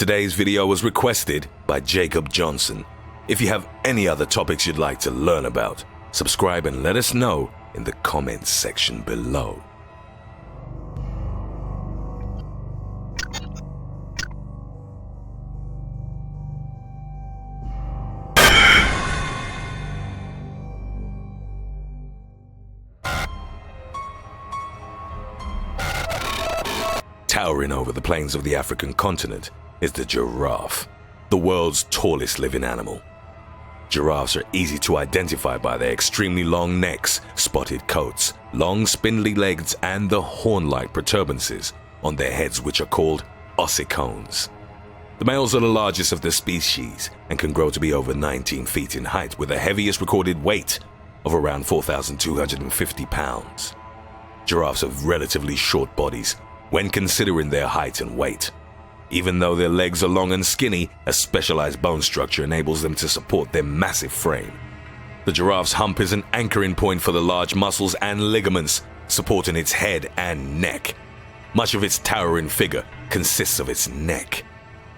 Today's video was requested by Jacob Johnson. If you have any other topics you'd like to learn about, subscribe and let us know in the comments section below. Towering over the plains of the African continent is the giraffe, the world's tallest living animal. Giraffes are easy to identify by their extremely long necks, spotted coats, long spindly legs, and the horn-like protuberances on their heads, which are called ossicones. The males are the largest of the species and can grow to be over 19 feet in height, with the heaviest recorded weight of around 4,250 pounds. Giraffes have relatively short bodies when considering their height and weight. Even though their legs are long and skinny, a specialized bone structure enables them to support their massive frame. The giraffe's hump is an anchoring point for the large muscles and ligaments supporting its head and neck. Much of its towering figure consists of its neck.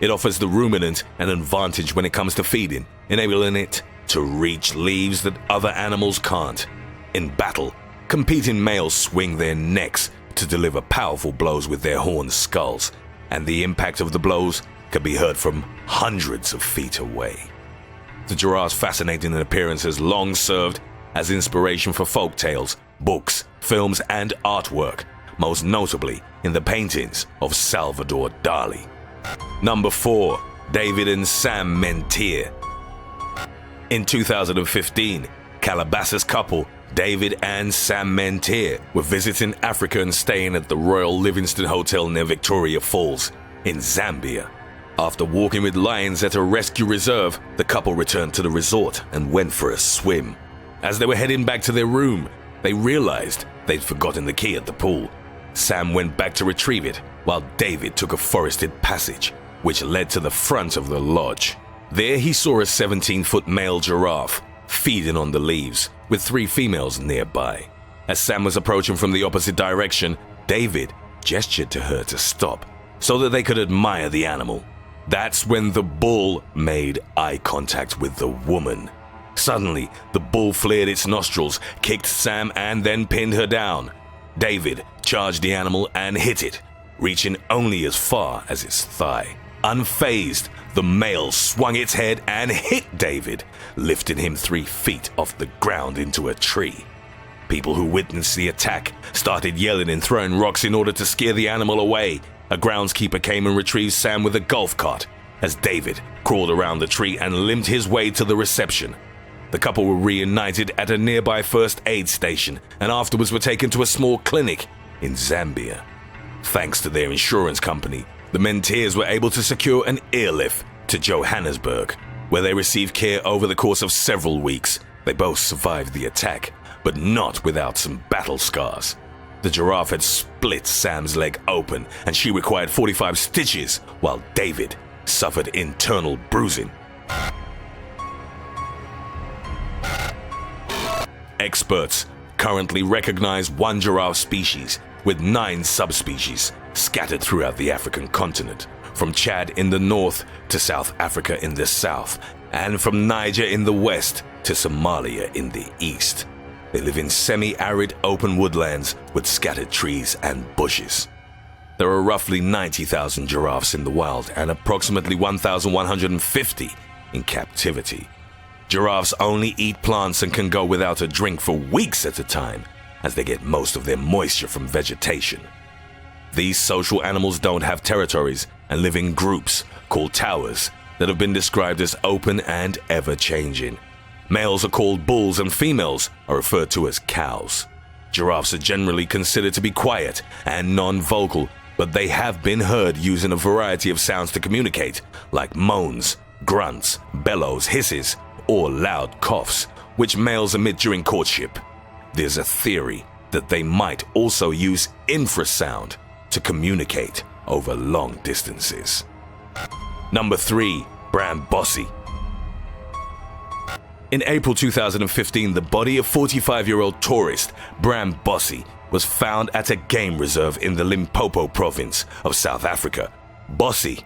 It offers the ruminant an advantage when it comes to feeding, enabling it to reach leaves that other animals can't. In battle, competing males swing their necks to deliver powerful blows with their horned skulls, and the impact of the blows can be heard from hundreds of feet away. The giraffe's fascinating appearance has long served as inspiration for folktales, books, films, and artwork, most notably in the paintings of Salvador Dali. Number 4. David and Sam Menteer. In 2015, Calabasas couple David and Sam Menteer were visiting Africa and staying at the Royal Livingston Hotel near Victoria Falls in Zambia. After walking with lions at a rescue reserve, the couple returned to the resort and went for a swim. As they were heading back to their room, they realized they'd forgotten the key at the pool. Sam went back to retrieve it, while David took a forested passage, which led to the front of the lodge. There he saw a 17-foot male giraffe feeding on the leaves, with 3 females nearby. As Sam was approaching from the opposite direction, David gestured to her to stop so that they could admire the animal. That's when the bull made eye contact with the woman. Suddenly, the bull flared its nostrils, kicked Sam, and then pinned her down. David charged the animal and hit it, reaching only as far as its thigh. Unfazed, the male swung its head and hit David, lifting him 3 feet off the ground into a tree. People who witnessed the attack started yelling and throwing rocks in order to scare the animal away. A groundskeeper came and retrieved Sam with a golf cart as David crawled around the tree and limped his way to the reception. The couple were reunited at a nearby first aid station and afterwards were taken to a small clinic in Zambia. Thanks to their insurance company, the Menteers were able to secure an airlift to Johannesburg, where they received care over the course of several weeks. They both survived the attack, but not without some battle scars. The giraffe had split Sam's leg open, and she required 45 stitches, while David suffered internal bruising. Experts currently recognize 1 giraffe species, with 9 subspecies scattered throughout the African continent, from Chad in the north to South Africa in the south, and from Niger in the west to Somalia in the east. They live in semi-arid open woodlands with scattered trees and bushes. There are roughly 90,000 giraffes in the wild and approximately 1,150 in captivity. Giraffes only eat plants and can go without a drink for weeks at a time, as they get most of their moisture from vegetation. These social animals don't have territories and live in groups called towers that have been described as open and ever-changing. Males are called bulls and females are referred to as cows. Giraffes are generally considered to be quiet and non-vocal, but they have been heard using a variety of sounds to communicate, like moans, grunts, bellows, hisses, or loud coughs, which males emit during courtship. There's a theory that they might also use infrasound to communicate over long distances. Number 3. Bossy. In April 2015, the body of 45-year-old tourist Bram Bossy was found at a game reserve in the Limpopo province of South Africa. Bossy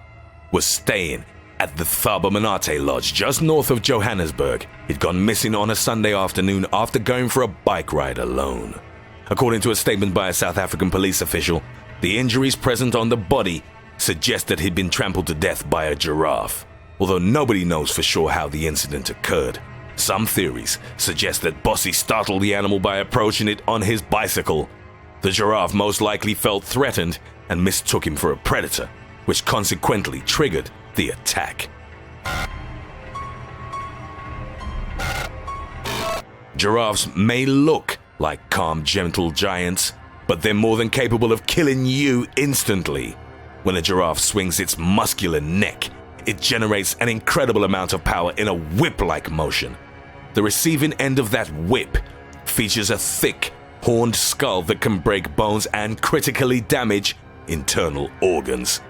was staying at the Thaba Lodge just north of Johannesburg. He'd gone missing on a Sunday afternoon after going for a bike ride alone. According to a statement by a South African police official, the injuries present on the body suggest that he'd been trampled to death by a giraffe. Although nobody knows for sure how the incident occurred, some theories suggest that Bossy startled the animal by approaching it on his bicycle. The giraffe most likely felt threatened and mistook him for a predator, which consequently triggered the attack. Giraffes may look like calm, gentle giants, but they're more than capable of killing you instantly. When a giraffe swings its muscular neck, it generates an incredible amount of power in a whip-like motion. The receiving end of that whip features a thick, horned skull that can break bones and critically damage internal organs.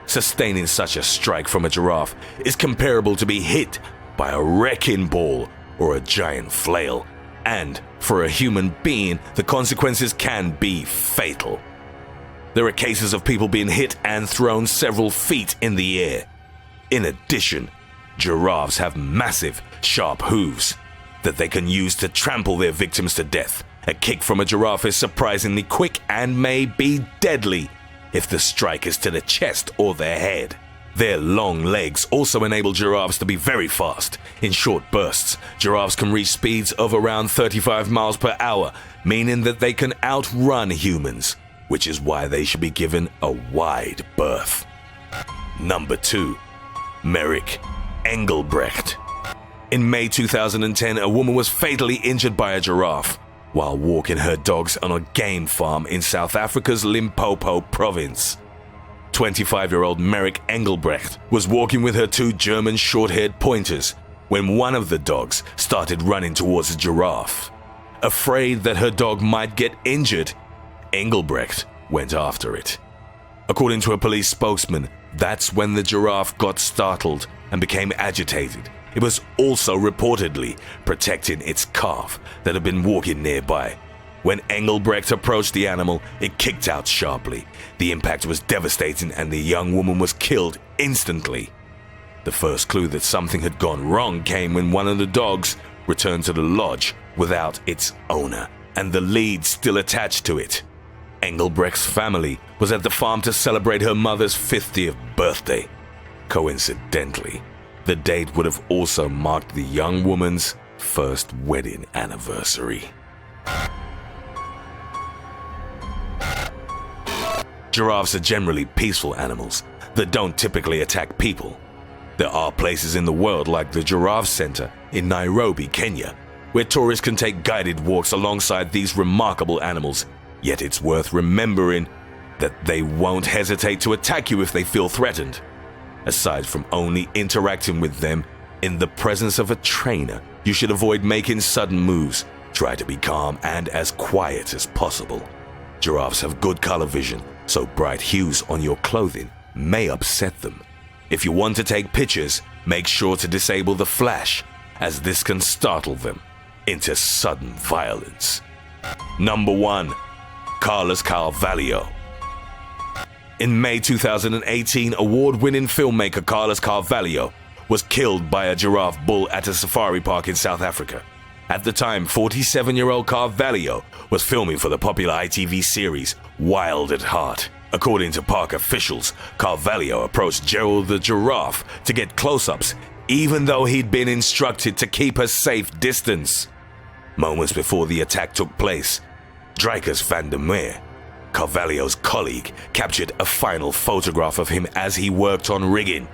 Sustaining such a strike from a giraffe is comparable to be hit by a wrecking ball or a giant flail, and for a human being, the consequences can be fatal. There are cases of people being hit and thrown several feet in the air. In addition, giraffes have massive, sharp hooves that they can use to trample their victims to death. A kick from a giraffe is surprisingly quick and may be deadly if the strike is to the chest or the head. Their long legs also enable giraffes to be very fast. In short bursts, giraffes can reach speeds of around 35 miles per hour, meaning that they can outrun humans, which is why they should be given a wide berth. Number 2. Merrick Engelbrecht. In May 2010, a woman was fatally injured by a giraffe while walking her dogs on a game farm in South Africa's Limpopo province. 25-year-old Merrick Engelbrecht was walking with her 2 German short-haired pointers when one of the dogs started running towards the giraffe. Afraid that her dog might get injured, Engelbrecht went after it. According to a police spokesman, that's when the giraffe got startled and became agitated. It was also reportedly protecting its calf that had been walking nearby. When Engelbrecht approached the animal, it kicked out sharply. The impact was devastating and the young woman was killed instantly. The first clue that something had gone wrong came when one of the dogs returned to the lodge without its owner, and the lead still attached to it. Engelbrecht's family was at the farm to celebrate her mother's 50th birthday. Coincidentally, the date would have also marked the young woman's first wedding anniversary. Giraffes are generally peaceful animals that don't typically attack people. There are places in the world like the Giraffe Center in Nairobi, Kenya, where tourists can take guided walks alongside these remarkable animals. Yet it's worth remembering that they won't hesitate to attack you if they feel threatened. Aside from only interacting with them in the presence of a trainer, you should avoid making sudden moves. Try to be calm and as quiet as possible. Giraffes have good color vision, so bright hues on your clothing may upset them. If you want to take pictures, make sure to disable the flash, as this can startle them into sudden violence. Number 1. Carlos Carvalho. In May 2018, award-winning filmmaker Carlos Carvalho was killed by a giraffe bull at a safari park in South Africa. At the time, 47-year-old Carvalho was filming for the popular ITV series Wild at Heart. According to park officials, Carvalho approached Gerald the giraffe to get close-ups, even though he'd been instructed to keep a safe distance. Moments before the attack took place, Driekus van der Meer, Carvalho's colleague, captured a final photograph of him as he worked on rigging.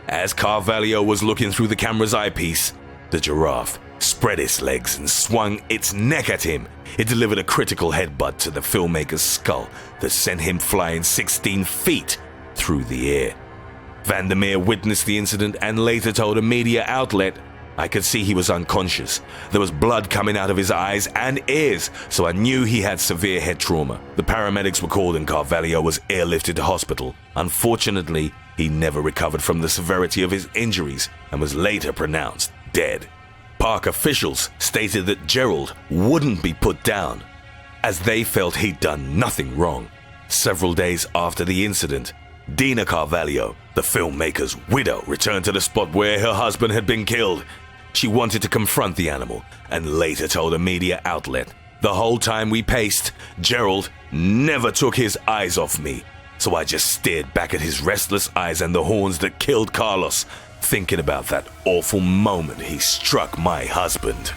As Carvalho was looking through the camera's eyepiece, the giraffe spread its legs and swung its neck at him. It delivered a critical headbutt to the filmmaker's skull that sent him flying 16 feet through the air. Van der Meer witnessed the incident and later told a media outlet, "I could see he was unconscious. There was blood coming out of his eyes and ears, so I knew he had severe head trauma." The paramedics were called and Carvalho was airlifted to hospital. Unfortunately, he never recovered from the severity of his injuries and was later pronounced dead. Park officials stated that Gerald wouldn't be put down, as they felt he'd done nothing wrong. Several days after the incident, Dina Carvalho, the filmmaker's widow, returned to the spot where her husband had been killed. She wanted to confront the animal and later told a media outlet, "The whole time we paced, Gerald never took his eyes off me. So I just stared back at his restless eyes and the horns that killed Carlos, thinking about that awful moment he struck my husband."